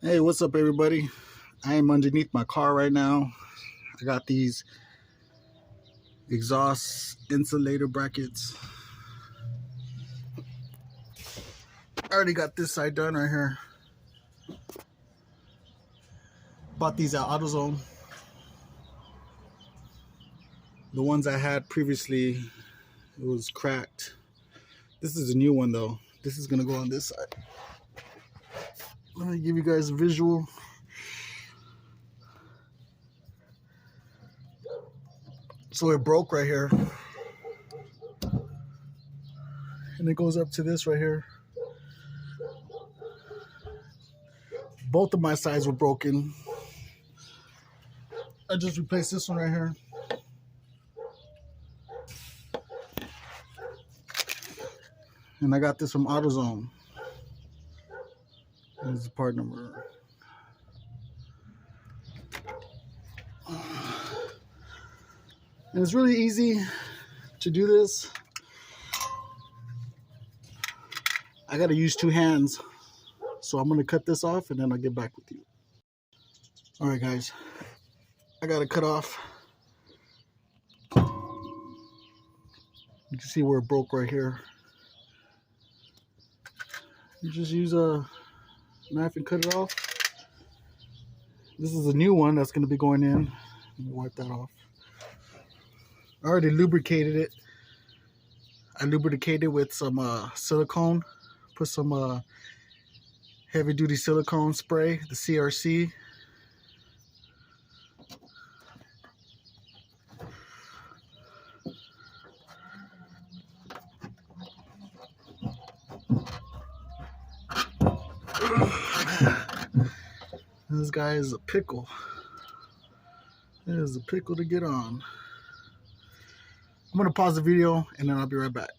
Hey, what's up, everybody? I am underneath my car right now. I got these exhaust insulator brackets. I already got this side done right here. Bought these at AutoZone. The ones I had previously, it was cracked. This is a new one though. This is gonna go on this side. Let me give you guys a visual. So it broke right here. And it goes up to this right here. Both of my sides were broken. I just replaced this one right here. And I got this from AutoZone. Here's the part number. And it's really easy to do this. I gotta use two hands. So I'm gonna cut this off and then I'll get back with you. All right, guys. I gotta cut off. You can see where it broke right here. You just use a knife and cut it off. This is a new one that's gonna be going in. Let me wipe that off. I already lubricated it. I lubricated with some silicone. Put some heavy duty silicone spray, the CRC. This guy is a pickle. It is a pickle to get on. I'm gonna pause the video and then I'll be right back.